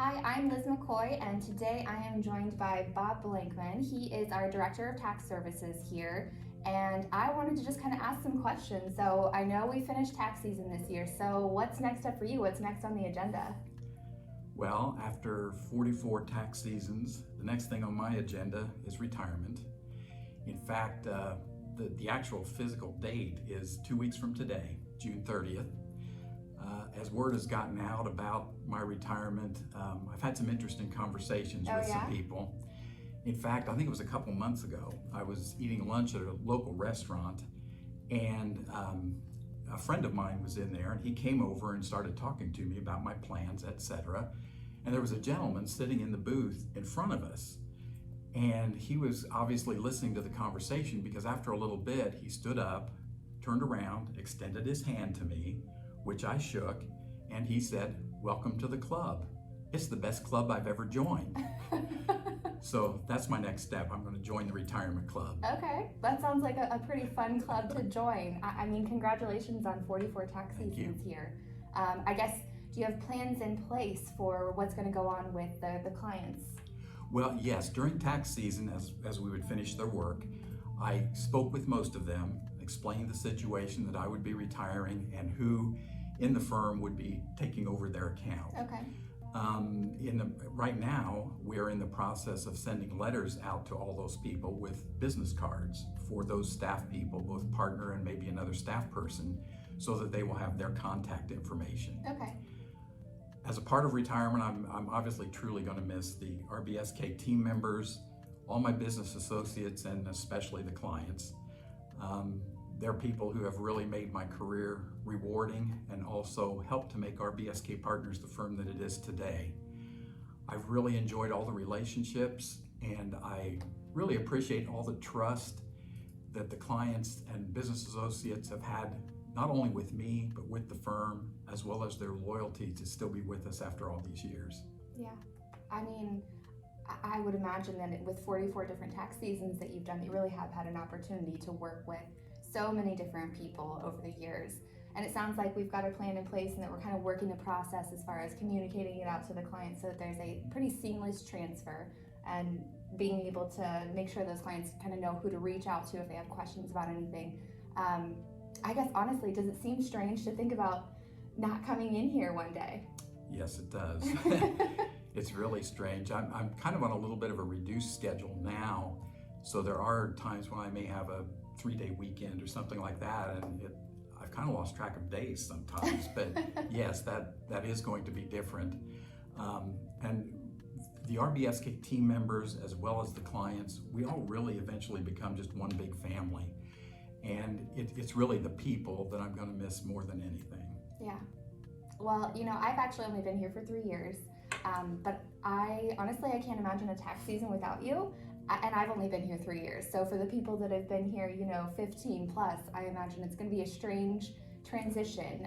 Hi, I'm Liz McCoy, and today I am joined by Bob Blankman. He is our Director of Tax Services here, and I wanted to just kind of ask some questions. So I know we finished tax season this year, so what's next up for you? What's next on the agenda? Well, after 44 tax seasons, the next thing on my agenda is retirement. In fact, the actual physical date is 2 weeks from today, June 30th. As word has gotten out about my retirement, I've had some interesting conversations with some people. In fact, I think it was a couple months ago, I was eating lunch at a local restaurant, and a friend of mine was in there, and he came over and started talking to me about my plans, etc. And there was a gentleman sitting in the booth in front of us, and he was obviously listening to the conversation, because after a little bit he stood up, turned around, extended his hand to me, which I shook, and he said, "Welcome to the club. It's the best club I've ever joined." So that's my next step. I'm going to join the retirement club. Okay, that sounds like a pretty fun club to join. I mean, congratulations on 44 tax seasons here. I guess, do you have plans in place for what's going to go on with the clients? Well, yes, during tax season, as we would finish their work, I spoke with most of them, explained the situation, that I would be retiring and who in the firm would be taking over their account. Okay. Right now, we are in the process of sending letters out to all those people with business cards for those staff people, both partner and maybe another staff person, so that they will have their contact information. Okay. As a part of retirement, I'm obviously truly going to miss the RBSK team members, all my business associates, and especially the clients. They're people who have really made my career rewarding and also helped to make RBSK Partners the firm that it is today. I've really enjoyed all the relationships, and I really appreciate all the trust that the clients and business associates have had, not only with me, but with the firm, as well as their loyalty to still be with us after all these years. Yeah, I mean, I would imagine that with 44 different tax seasons that you've done, you really have had an opportunity to work with so many different people over the years. And it sounds like we've got a plan in place and that we're kind of working the process as far as communicating it out to the clients so that there's a pretty seamless transfer and being able to make sure those clients kind of know who to reach out to if they have questions about anything. I guess honestly, does it seem strange to think about not coming in here one day? Yes, it does. It's really strange. I'm kind of on a little bit of a reduced schedule now, so there are times when I may have a 3-day weekend or something like that, and I've kind of lost track of days sometimes. But yes, that is going to be different. And the RBSK team members, as well as the clients, we all really eventually become just one big family. And it's really the people that I'm going to miss more than anything. Yeah. Well, I've actually only been here for 3 years, but I can't imagine a tax season without you. And I've only been here 3 years. So for the people that have been here, 15 plus, I imagine it's going to be a strange transition.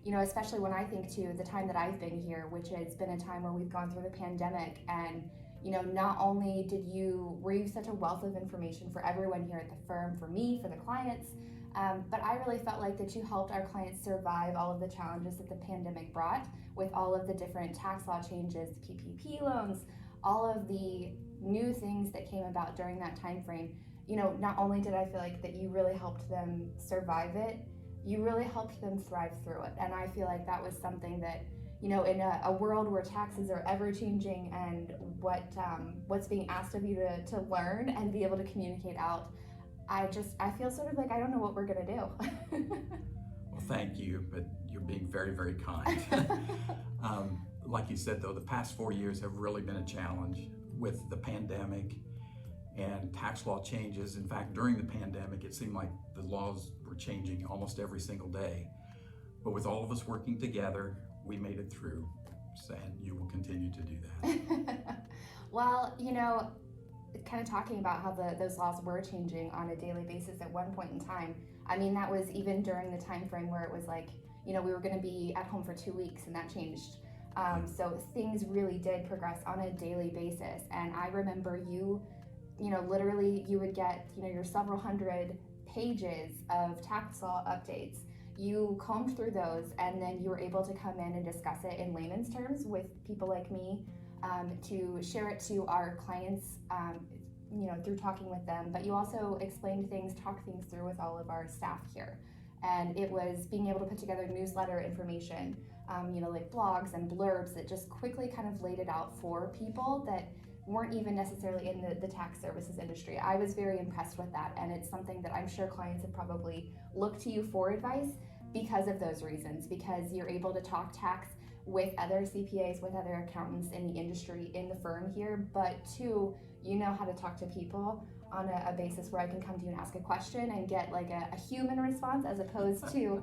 Especially when I think to the time that I've been here, which has been a time where we've gone through the pandemic, and not only were you such a wealth of information for everyone here at the firm, for me, for the clients, but I really felt like that you helped our clients survive all of the challenges that the pandemic brought, with all of the different tax law changes, PPP loans, all of the new things that came about during that time frame. Not only did I feel like that you really helped them survive it, you really helped them thrive through it. And I feel like that was something that, in a world where taxes are ever changing and what's being asked of you to learn and be able to communicate out, I feel sort of like I don't know what we're gonna do. Well, thank you, but you're being very, very kind. Like you said, though, the past 4 years have really been a challenge with the pandemic and tax law changes. In fact, during the pandemic, it seemed like the laws were changing almost every single day. But with all of us working together, we made it through, and you will continue to do that. Well, kind of talking about how those laws were changing on a daily basis at one point in time. I mean, that was even during the time frame where it was like, we were going to be at home for 2 weeks, and that changed. So things really did progress on a daily basis. And I remember literally you would get, your several hundred pages of tax law updates, you combed through those, and then you were able to come in and discuss it in layman's terms with people like me, to share it to our clients, through talking with them. But you also explained things, talked things through with all of our staff here. And it was being able to put together newsletter information, like blogs and blurbs that just quickly kind of laid it out for people that weren't even necessarily in the tax services industry. I was very impressed with that, and it's something that I'm sure clients have probably looked to you for advice because of those reasons, because you're able to talk tax with other CPAs, with other accountants in the industry, in the firm here, but two, you know how to talk to people on a basis where I can come to you and ask a question and get like a human response, as opposed to,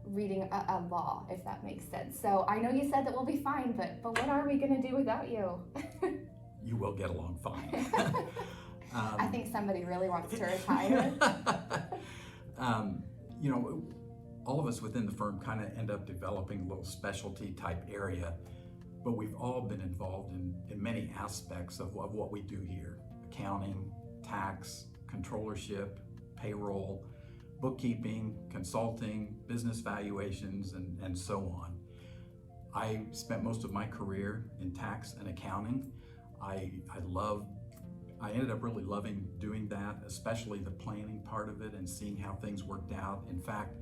reading a law, if that makes sense. So I know you said that we'll be fine, but what are we gonna do without you? You will get along fine. I think somebody really wants to retire. All of us within the firm kind of end up developing a little specialty type area, but we've all been involved in many aspects of what we do here: accounting, tax, controllership, payroll, bookkeeping, consulting, business valuations, and so on. I spent most of my career in tax and accounting. I ended up really loving doing that, especially the planning part of it and seeing how things worked out. In fact,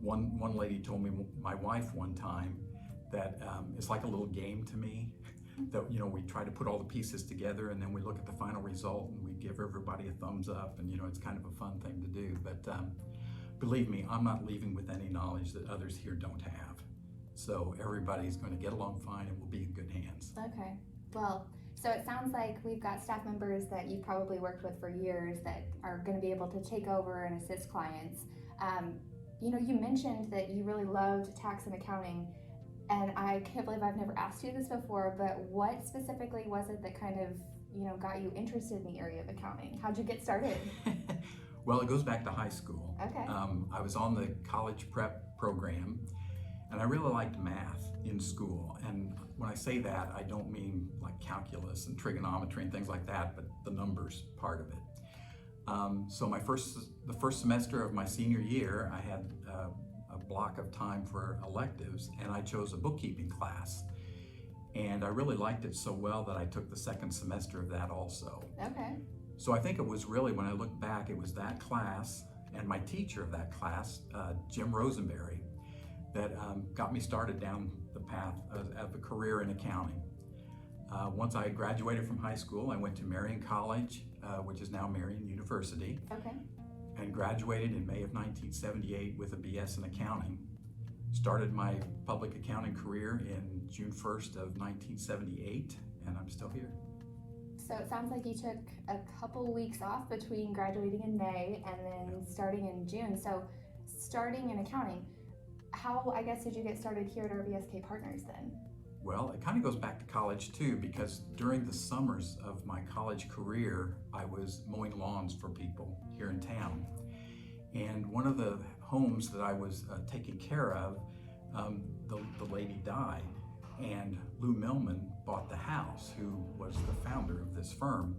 one lady told me, my wife one time, that it's like a little game to me, that we try to put all the pieces together and then we look at the final result and we give everybody a thumbs up, and it's kind of a fun thing to do. But believe me, I'm not leaving with any knowledge that others here don't have. So everybody's going to get along fine and we'll be in good hands. Okay. Well, so it sounds like we've got staff members that you've probably worked with for years that are going to be able to take over and assist clients. You mentioned that you really loved tax and accounting, and I can't believe I've never asked you this before, but what specifically was it that kind of, got you interested in the area of accounting? How'd you get started? Well, it goes back to high school. Okay. I was on the college prep program, and I really liked math in school. And when I say that, I don't mean like calculus and trigonometry and things like that, but the numbers part of it. So the first semester of my senior year, I had a block of time for electives, and I chose a bookkeeping class. And I really liked it so well that I took the second semester of that also. Okay. So I think it was really, when I look back, it was that class and my teacher of that class, Jim Rosenberry, that got me started down the path of a career in accounting. Once I graduated from high school, I went to Marian College, which is now Marian University. Okay. And graduated in May of 1978 with a BS in accounting. Started my public accounting career in June 1st of 1978, and I'm still here. So it sounds like you took a couple weeks off between graduating in May and then starting in June. So starting in accounting, how, I guess, did you get started here at RBSK Partners then? Well, it kind of goes back to college too, because during the summers of my college career, I was mowing lawns for people here in town. And one of the homes that I was taking care of, the lady died, and Lou Millman bought the house, who was the founder of this firm.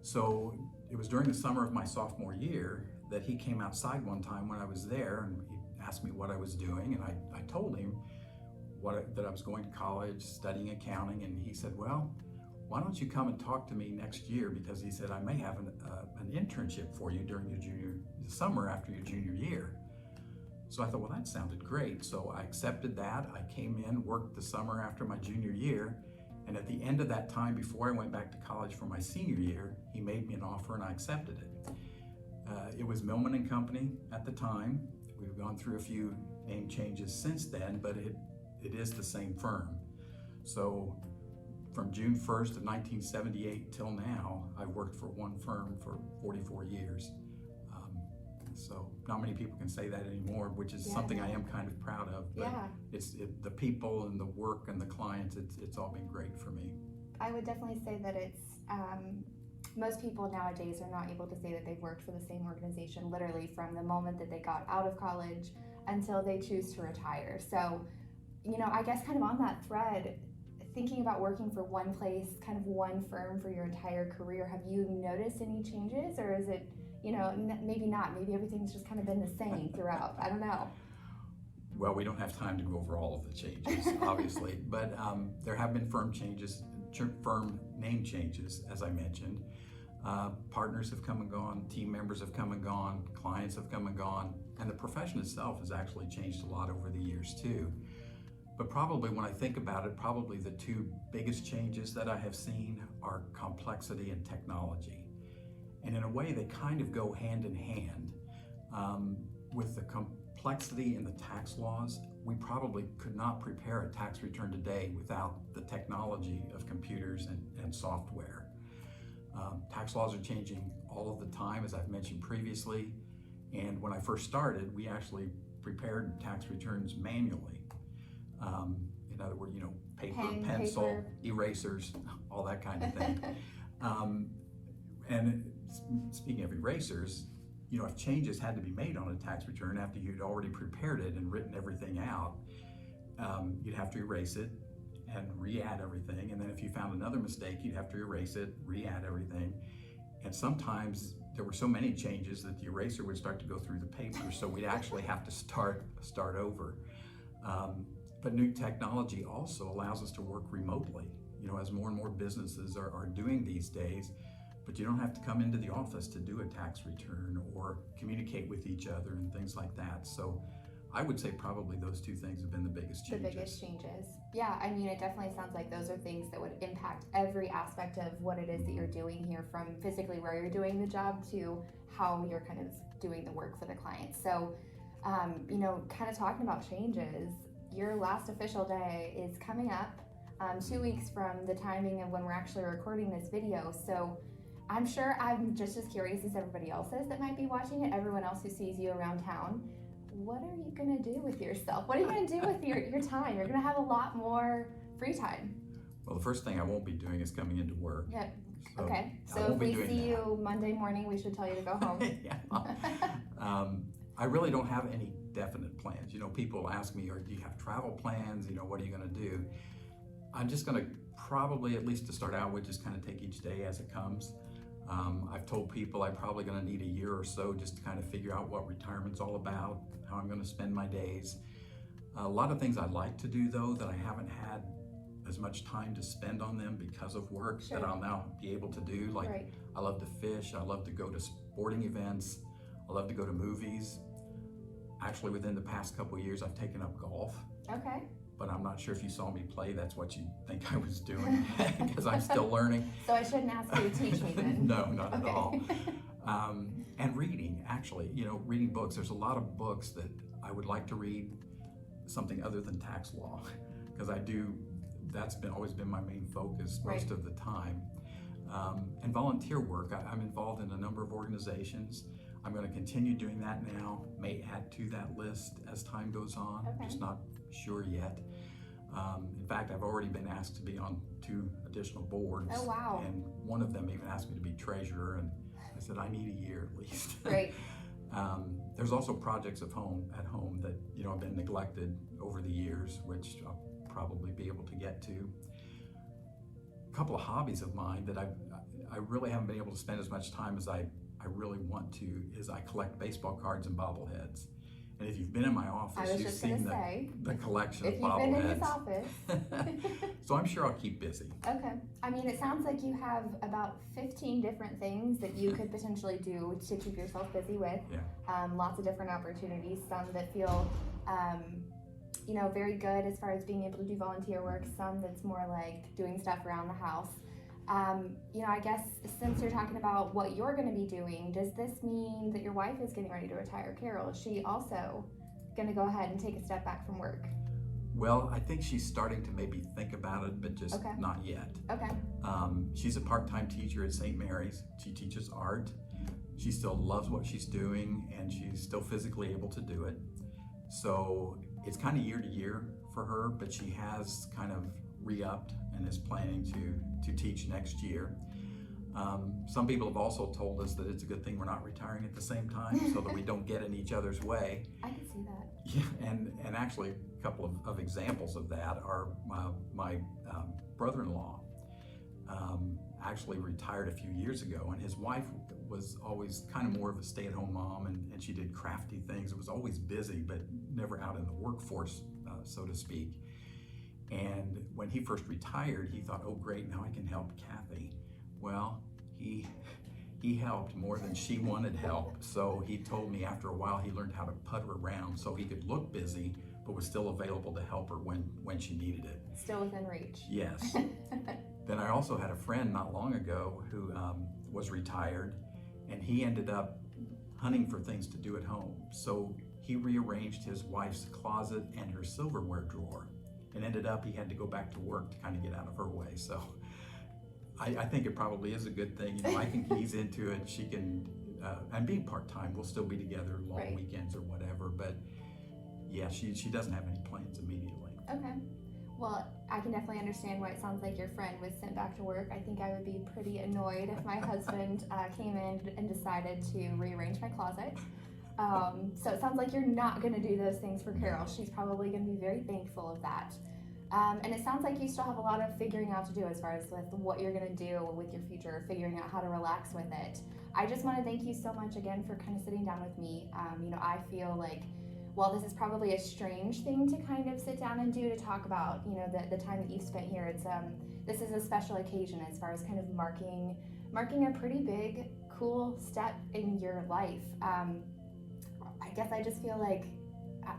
So it was during the summer of my sophomore year that he came outside one time when I was there, and he asked me what I was doing, and I told him that I was going to college, studying accounting, and he said, well, why don't you come and talk to me next year, because he said I may have an internship for you during your summer after your junior year. So I thought, well, that sounded great. So I accepted that. I came in, worked the summer after my junior year, and at the end of that time, before I went back to college for my senior year, he made me an offer and I accepted it. It was Millman and Company at the time. We've gone through a few name changes since then, but it is the same firm. So from June 1st of 1978 till now, I've worked for one firm for 44 years. So not many people can say that anymore, which is something I am kind of proud of. But it's the people and the work and the clients, it's all been great for me. I would definitely say that it's, most people nowadays are not able to say that they've worked for the same organization literally from the moment that they got out of college until they choose to retire. So, I guess kind of on that thread, thinking about working for one place, kind of one firm for your entire career, have you noticed any changes, or is it, maybe not. Maybe everything's just kind of been the same throughout. I don't know. Well, we don't have time to go over all of the changes, obviously, but there have been firm name changes, as I mentioned. Partners have come and gone, team members have come and gone, clients have come and gone, and the profession itself has actually changed a lot over the years too. But probably when I think about it, probably the two biggest changes that I have seen are complexity and technology. And in a way, they kind of go hand in hand. With the complexity in the tax laws, we probably could not prepare a tax return today without the technology of computers and software. Tax laws are changing all of the time, as I've mentioned previously. And when I first started, we actually prepared tax returns manually. In other words, paper, pencil, erasers, all that kind of thing. And speaking of erasers, if changes had to be made on a tax return after you'd already prepared it and written everything out, you'd have to erase it and re-add everything. And then if you found another mistake, you'd have to erase it, re-add everything. And sometimes there were so many changes that the eraser would start to go through the paper, so we'd actually have to start over. But new technology also allows us to work remotely, as more and more businesses are doing these days. But you don't have to come into the office to do a tax return or communicate with each other and things like that. So I would say probably those two things have been the biggest changes. The biggest changes. Yeah, it definitely sounds like those are things that would impact every aspect of what it is that you're doing here, from physically where you're doing the job to how you're kind of doing the work for the client. So, kind of talking about changes, your last official day is coming up 2 weeks from the timing of when we're actually recording this video. So I'm sure I'm just as curious as everybody else is that might be watching it, everyone else who sees you around town. What are you gonna do with yourself? What are you gonna do with your time? You're gonna have a lot more free time. Well, the first thing I won't be doing is coming into work. Yeah. Okay. So if we see you Monday morning, we should tell you to go home. Yeah. I really don't have any definite plans. People ask me, do you have travel plans? What are you gonna do? I'm just gonna probably, at least to start out with, just kind of take each day as it comes. I've told people I'm probably going to need a year or so just to kind of figure out what retirement's all about, how I'm going to spend my days. A lot of things I'd like to do, though, that I haven't had as much time to spend on them because of work, Sure. that I'll now be able to do. Like, Right. I love to fish, I love to go to sporting events, I love to go to movies. Actually, within the past couple of years, I've taken up golf. Okay. But I'm not sure if you saw me play, that's what you think I was doing, because I'm still learning. So I shouldn't ask you to teach me then. No, not at Okay. all. And reading, actually, reading books. There's a lot of books that I would like to read, something other than tax law, because that's always been my main focus most Right. of the time. And volunteer work, I'm involved in a number of organizations. I'm going to continue doing that now, may add to that list as time goes on, Okay. just not sure yet. In fact, I've already been asked to be on 2 additional boards. Oh, wow. And one of them even asked me to be treasurer, and I said I need a year at least. Great. There's also projects at home that have been neglected over the years, which I'll probably be able to get to. A couple of hobbies of mine that I really haven't been able to spend as much time as I really want to is I collect baseball cards and bobbleheads. And if you've been in my office, you've seen the collection of bobbleheads. If you've been in his office. So I'm sure I'll keep busy. Okay. It sounds like you have about 15 different things that you could potentially do to keep yourself busy with. Yeah. Lots of different opportunities, some that feel, very good as far as being able to do volunteer work, some that's more like doing stuff around the house. I guess since you're talking about what you're going to be doing, does this mean that your wife is getting ready to retire? Carol, is she also going to go ahead and take a step back from work? Well, I think she's starting to maybe think about it, but just Okay. not yet. Okay. She's a part-time teacher at St. Mary's. She teaches art. She still loves what she's doing, and she's still physically able to do it. So it's kind of year to year for her, but she has kind of re-upped and is planning to teach next year. Some people have also told us that it's a good thing we're not retiring at the same time so that we don't get in each other's way. I can see that. Yeah, and actually a couple of examples of that are my brother-in-law actually retired a few years ago, and his wife was always kind of more of a stay-at-home mom, and she did crafty things. It was always busy, but never out in the workforce, so to speak. And when he first retired, he thought, oh great, now I can help Kathy. Well, he helped more than she wanted help. So he told me after a while he learned how to putter around so he could look busy, but was still available to help her when she needed it. Still within reach. Yes. Then I also had a friend not long ago who was retired, and he ended up hunting for things to do at home. So he rearranged his wife's closet and her silverware drawer, and ended up he had to go back to work to kind of get out of her way. So I think it probably is a good thing. You know, I can ease into it. She can, and being part-time, we'll still be together long Right. weekends or whatever. But yeah, she doesn't have any plans immediately. Okay. Well, I can definitely understand why it sounds like your friend was sent back to work. I think I would be pretty annoyed if my husband came in and decided to rearrange my closet. So it sounds like you're not going to do those things for Carol. She's probably going to be very thankful of that. And it sounds like you still have a lot of figuring out to do as far as with what you're going to do with your future, figuring out how to relax with it. I just want to thank you so much again for kind of sitting down with me. You know, I feel like while this is probably a strange thing to kind of sit down and do to talk about, you know, the time that you've spent here, it's this is a special occasion as far as kind of marking a pretty big, cool step in your life. I guess I just feel like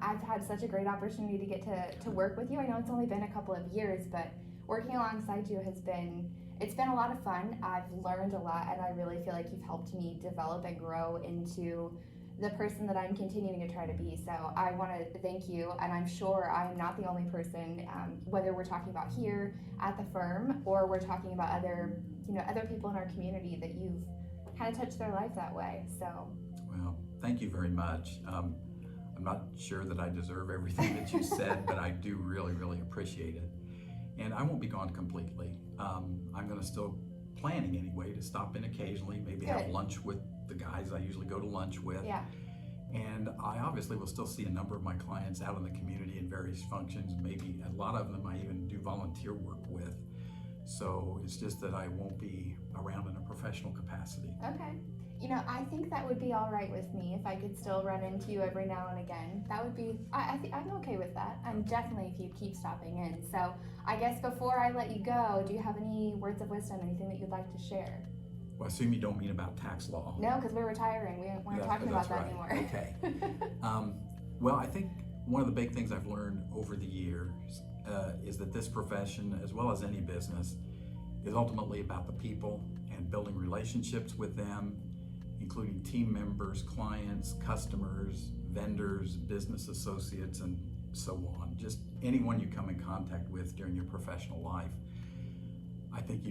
I've had such a great opportunity to get to work with you. I know it's only been a couple of years, but working alongside you it's been a lot of fun. I've learned a lot, and I really feel like you've helped me develop and grow into the person that I'm continuing to try to be. So I want to thank you, and I'm sure I'm not the only person, whether we're talking about here at the firm or we're talking about other people in our community, that you've kind of touched their life that way. So Well, thank you very much. I'm not sure that I deserve everything that you said, but I do really, really appreciate it. And I won't be gone completely. I'm going to still planning anyway to stop in occasionally, maybe have Good. lunch with the guys I usually go to lunch with. yeah, And I obviously will still see a number of my clients out in the community in various functions. Maybe a lot of them I even do volunteer work with. So it's just that I won't be around in a professional capacity. okay. You know, I think that would be all right with me if I could still run into you every now and again. That would be, I think I'm okay with that. And definitely if you keep stopping in. So I guess before I let you go, do you have any words of wisdom, anything that you'd like to share? Well, I assume you don't mean about tax law. No, because we're retiring. We aren't talking about that anymore. Okay. Well, I think one of the big things I've learned over the years is that this profession, as well as any business, is ultimately about the people and building relationships with them, including team members, clients, customers, vendors, business associates, and so on. Just anyone you come in contact with during your professional life. I think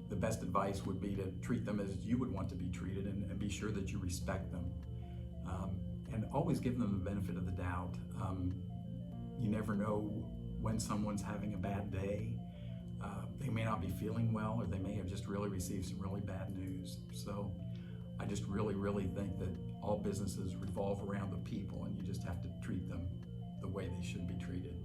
the best advice would be to treat them as you would want to be treated, and be sure that you respect them. And always give them the benefit of the doubt. You never know when someone's having a bad day. They may not be feeling well, or they may have just really received some really bad news. So I just really, really think that all businesses revolve around the people, and you just have to treat them the way they should be treated.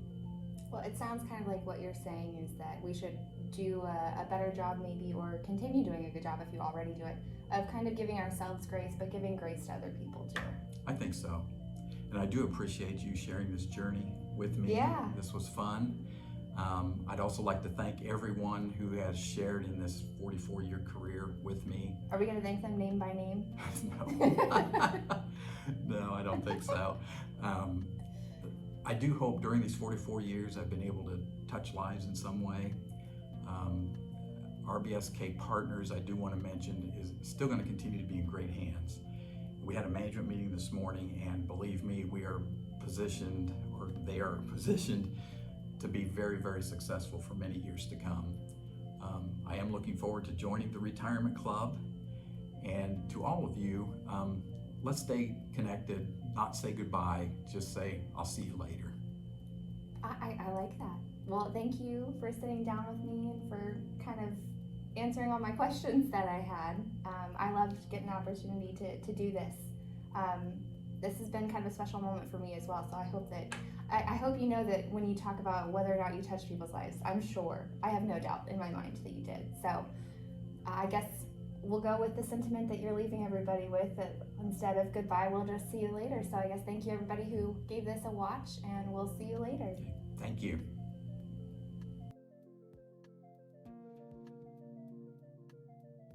Well, it sounds kind of like what you're saying is that we should do a better job maybe, or continue doing a good job if you already do it, of kind of giving ourselves grace, but giving grace to other people too. I think so. And I do appreciate you sharing this journey with me. Yeah. This was fun. I'd also like to thank everyone who has shared in this 44-year career with me. Are we going to thank them name by name? No. No, I don't think so. I do hope during these 44 years I've been able to touch lives in some way. RBSK Partners, I do want to mention, is still going to continue to be in great hands. We had a management meeting this morning, and believe me, they are positioned to be very, very successful for many years to come. I am looking forward to joining the retirement club, and to all of you, let's stay connected, not say goodbye, just say, I'll see you later. I like that. Well, thank you for sitting down with me and for kind of answering all my questions that I had. I loved getting the opportunity to do this. This has been kind of a special moment for me as well, so I hope that I hope you know that when you talk about whether or not you touch people's lives, I'm sure, I have no doubt in my mind that you did. So I guess we'll go with the sentiment that you're leaving everybody with, that instead of goodbye, we'll just see you later. So I guess thank you everybody who gave this a watch, and we'll see you later. Thank you.